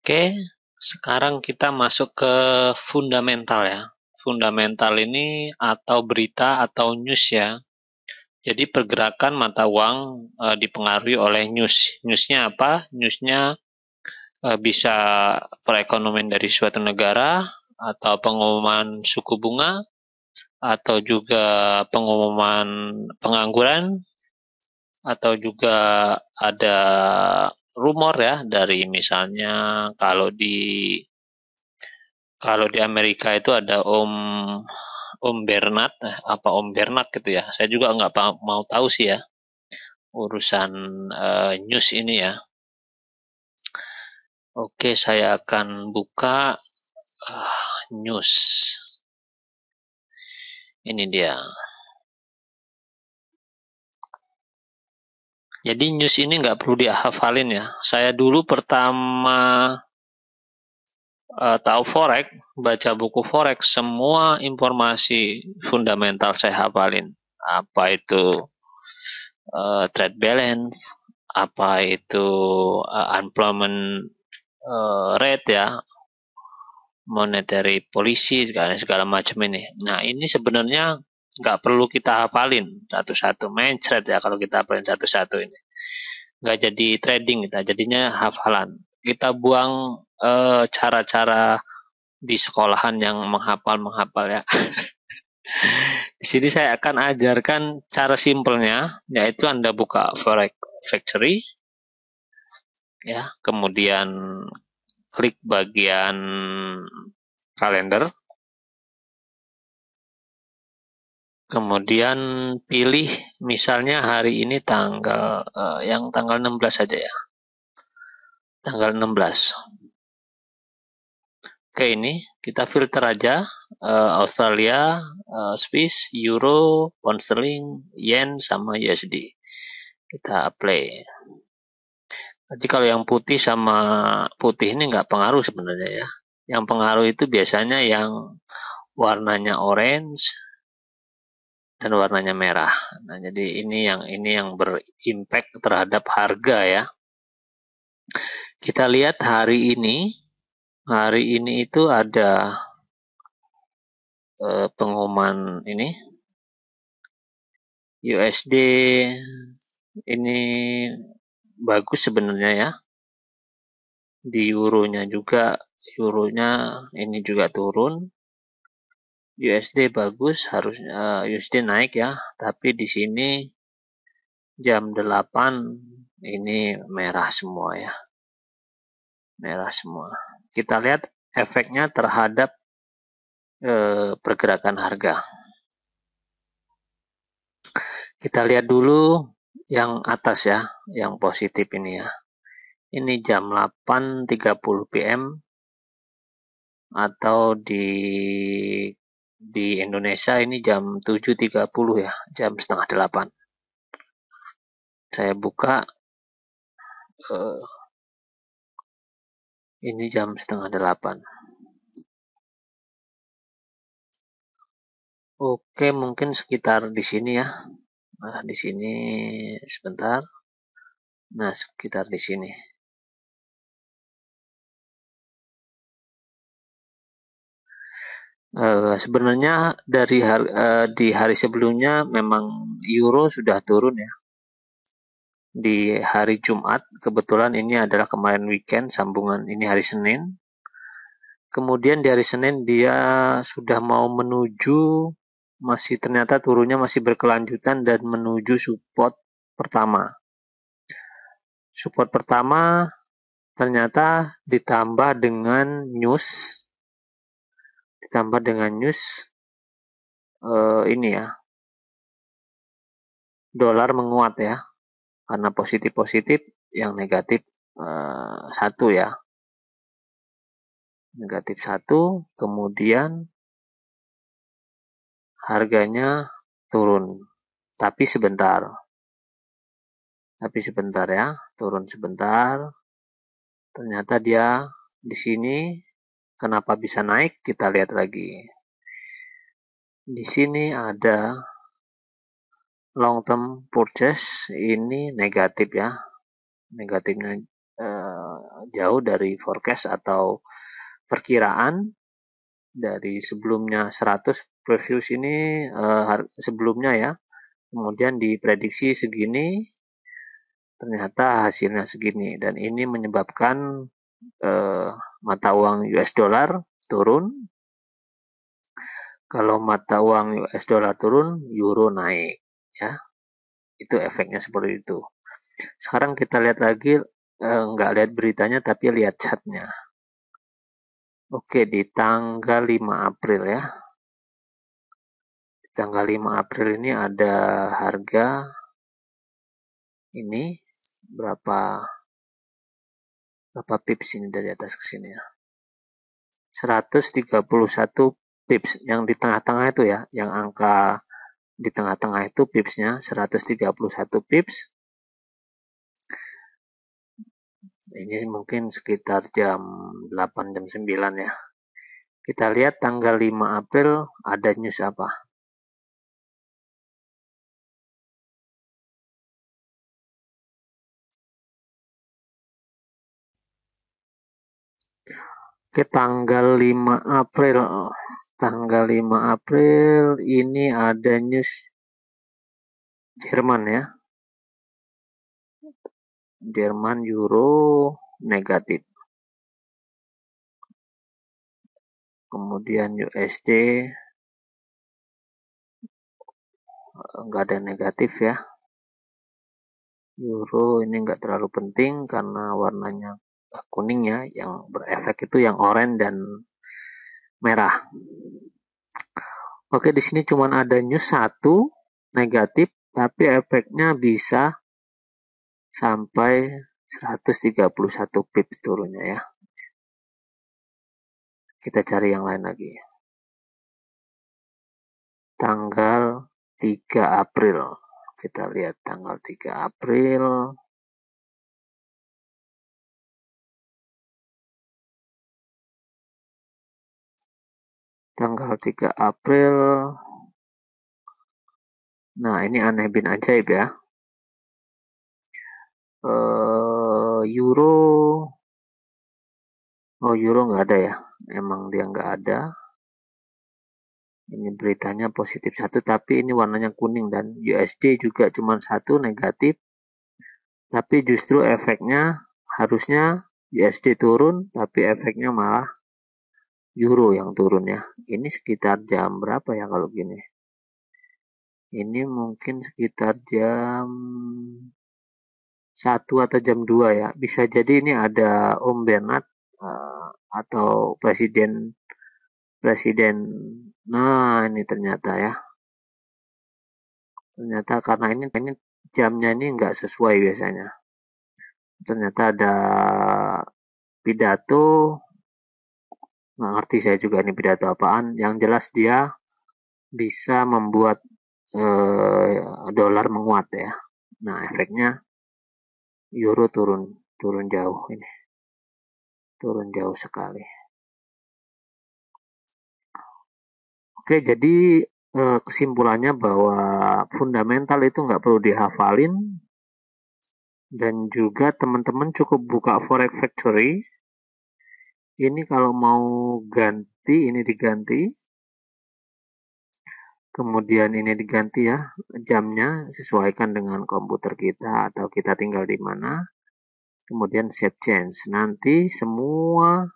Oke, sekarang kita masuk ke fundamental ya. Fundamental ini atau berita atau news ya. Jadi pergerakan mata uang dipengaruhi oleh news. Newsnya apa? Newsnya bisa perekonomian dari suatu negara atau pengumuman suku bunga atau juga pengumuman pengangguran atau juga ada rumor ya dari misalnya kalau di Amerika itu ada Om Bernard, apa Om Bernard gitu ya. Saya juga nggak mau tahu sih ya urusan news ini ya. Oke, saya akan buka news. Ini dia. Jadi news ini nggak perlu dihafalin ya. Saya dulu pertama tahu forex, baca buku forex, semua informasi fundamental saya hafalin. Apa itu trade balance, apa itu unemployment rate ya, monetary policy segala macam ini. Nah ini sebenarnya nggak perlu kita hafalin satu-satu, mencret ya kalau kita hafalin satu-satu ini. Nggak jadi trading kita, jadinya hafalan. Kita buang cara-cara di sekolahan yang menghafal ya. Di sini saya akan ajarkan cara simpelnya, yaitu Anda buka Forex Factory, ya, kemudian klik bagian kalender, kemudian pilih misalnya hari ini yang tanggal 16 saja ya, tanggal 16. Oke, ini kita filter aja Australia, Swiss, Euro, Pound Sterling, Yen, sama USD. Kita apply. Jadi kalau yang putih sama putih ini nggak pengaruh sebenarnya ya. Yang pengaruh itu biasanya yang warnanya orange dan warnanya merah. Nah, jadi ini yang berimpact terhadap harga ya. Kita lihat hari ini. Hari ini itu ada pengumuman ini USD ini bagus sebenarnya ya. Di euronya juga, euronya ini juga turun. USD bagus, harusnya USD naik ya, tapi di sini jam 8 ini merah semua ya. Merah semua. Kita lihat efeknya terhadap pergerakan harga. Kita lihat dulu yang atas ya, yang positif ini ya. Ini jam 8.30 PM atau di Indonesia ini jam 7.30 ya, jam setengah 8. Saya buka ini jam setengah 8. Oke, mungkin sekitar di sini ya. Nah, di sini sebentar. Nah, sekitar di sini. Sebenarnya di hari sebelumnya memang euro sudah turun ya. Di hari Jumat, kebetulan ini adalah kemarin weekend, sambungan ini hari Senin. Kemudian di hari Senin dia sudah mau menuju, ternyata turunnya masih berkelanjutan dan menuju support pertama. Support pertama ternyata ditambah dengan news ini ya, dolar menguat ya, karena positif yang negatif satu ya, negatif satu, kemudian harganya turun, tapi sebentar ya, turun sebentar. Ternyata dia di sini kenapa bisa naik, kita lihat lagi. Di sini ada long term purchase, ini negatif ya, negatifnya jauh dari forecast atau perkiraan. Dari sebelumnya 100 previews ini sebelumnya ya, kemudian diprediksi segini, ternyata hasilnya segini, dan ini menyebabkan mata uang US dollar turun. Kalau mata uang US dollar turun, euro naik, ya. Itu efeknya seperti itu. Sekarang kita lihat lagi, nggak lihat beritanya tapi lihat chartnya. Oke, di tanggal 5 April ya. Di tanggal 5 April ini ada harga ini berapa pips ini dari atas ke sini ya. 131 pips yang di tengah-tengah itu ya, yang angka di tengah-tengah itu pipsnya 131 pips. Ini mungkin sekitar jam 8 jam 9 ya. Kita lihat tanggal 5 April ada news apa. Oke, tanggal 5 April. Tanggal 5 April ini ada news Jerman ya. Jerman euro negatif. Kemudian USD nggak ada negatif ya. Euro ini nggak terlalu penting karena warnanya kuning ya, yang berefek itu yang oranye dan merah. Oke, di sini cuma ada news satu negatif, tapi efeknya bisa sampai 131 pips turunnya ya. Kita cari yang lain lagi. Tanggal 3 April. Kita lihat tanggal 3 April. Tanggal 3 April. Nah, ini aneh bin ajaib ya. Euro. Oh, euro nggak ada ya. Emang dia nggak ada. Ini beritanya positif satu, tapi ini warnanya kuning, dan USD juga cuma satu negatif. Tapi justru efeknya harusnya USD turun, tapi efeknya malah euro yang turun ya. Ini sekitar jam berapa ya kalau gini? Ini mungkin sekitar jam 1 atau jam 2 ya. Bisa jadi ini ada Om Bernard atau presiden. Nah, ini ternyata ya. Ternyata karena ini jamnya ini nggak sesuai biasanya. Ternyata ada pidato, nggak ngerti saya juga ini pidato apaan. Yang jelas dia bisa membuat dolar menguat ya. Nah, efeknya euro turun jauh ini. Turun jauh sekali. Oke, jadi kesimpulannya bahwa fundamental itu nggak perlu dihafalin, dan juga teman-teman cukup buka Forex Factory. Ini kalau mau ganti, ini diganti. Kemudian ini diganti ya, jamnya sesuaikan dengan komputer kita atau kita tinggal di mana. Kemudian save change. Nanti semua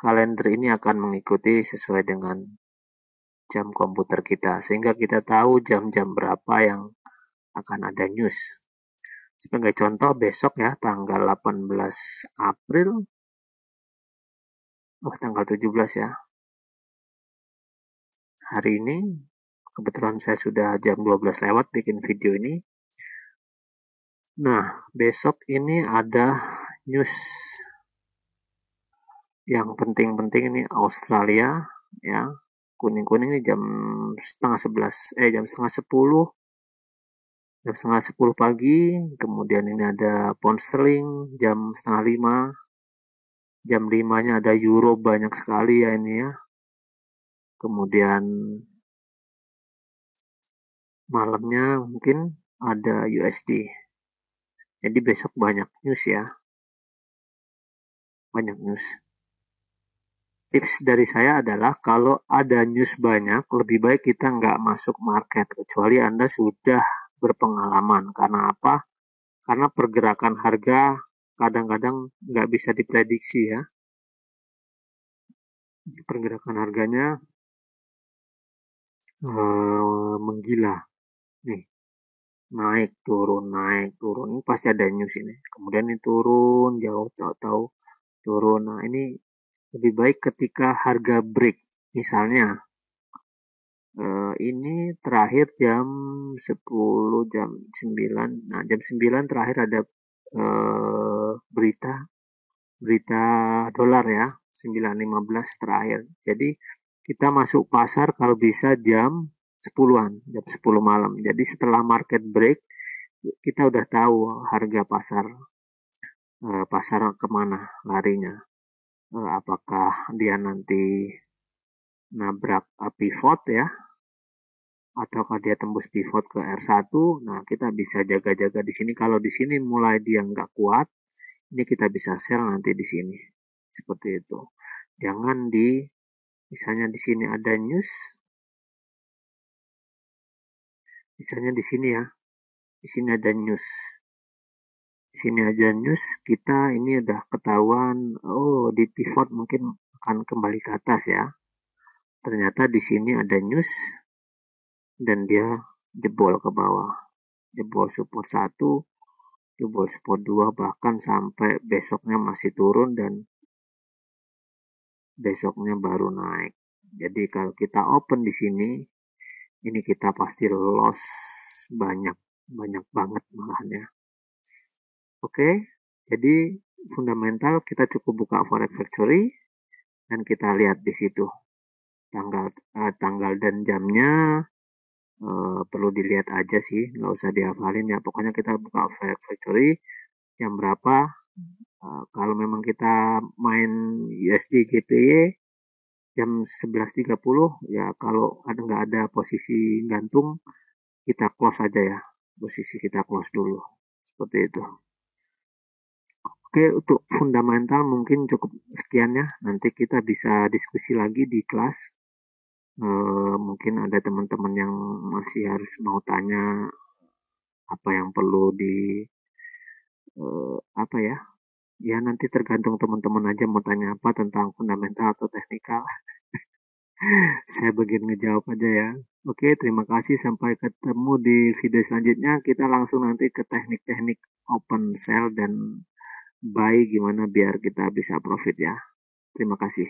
kalender ini akan mengikuti sesuai dengan jam komputer kita, sehingga kita tahu jam-jam berapa yang akan ada news. Sebagai contoh, besok ya, tanggal 18 April, tanggal 17 ya, hari ini, kebetulan saya sudah jam 12 lewat bikin video ini. Nah, besok ini ada news yang penting-penting ini Australia ya. Kuning-kuning ini jam setengah 11, jam setengah 10 pagi. Kemudian ini ada pound sterling jam setengah 5. Jam 5-nya ada euro banyak sekali ya ini ya. Kemudian malamnya mungkin ada USD. Jadi besok banyak news ya, banyak news. Tips dari saya adalah kalau ada news banyak, lebih baik kita nggak masuk market, kecuali Anda sudah berpengalaman. Karena apa? Karena pergerakan harga kadang-kadang nggak bisa diprediksi ya. Pergerakan harganya menggila. Nih, naik turun. Ini pasti ada news ini. Kemudian ini turun, jauh tahu-tahu turun. Nah, ini lebih baik ketika harga break. Misalnya, ini terakhir jam 10, jam 9. Nah, jam 9 terakhir ada berita berita dolar ya, 9.15 terakhir. Jadi kita masuk pasar kalau bisa jam 10-an, jam 10 malam. Jadi setelah market break kita udah tahu harga pasar kemana larinya. Apakah dia nanti nabrak pivot ya, ataukah dia tembus pivot ke R1. Nah, kita bisa jaga-jaga di sini. Kalau di sini mulai dia nggak kuat, ini kita bisa sell nanti di sini. Seperti itu. Jangan misalnya di sini ada news, misalnya di sini ya, di sini ada news. Di sini aja news, kita ini udah ketahuan, oh di pivot mungkin akan kembali ke atas ya. Ternyata di sini ada news dan dia jebol ke bawah. Jebol support 1, jebol support 2, bahkan sampai besoknya masih turun dan besoknya baru naik. Jadi kalau kita open di sini, ini kita pasti loss banyak banget malahan ya. Oke, jadi fundamental kita cukup buka Forex Factory dan kita lihat di situ tanggal dan jamnya. Perlu dilihat aja sih, nggak usah dihafalin ya. Pokoknya kita buka Forex Factory jam berapa. Kalau memang kita main USD GPY jam 11.30 ya, kalau nggak ada posisi gantung, kita close aja ya. Posisi kita close dulu. Seperti itu. Oke, untuk fundamental mungkin cukup sekian ya. Nanti kita bisa diskusi lagi di kelas. Mungkin ada teman-teman yang masih harus mau tanya apa yang perlu apa ya. Ya nanti tergantung teman-teman aja mau tanya apa tentang fundamental atau teknikal. Saya bagian ngejawab aja ya. Oke, terima kasih. Sampai ketemu di video selanjutnya. Kita langsung nanti ke teknik-teknik open sell dan buy gimana biar kita bisa profit ya. Terima kasih.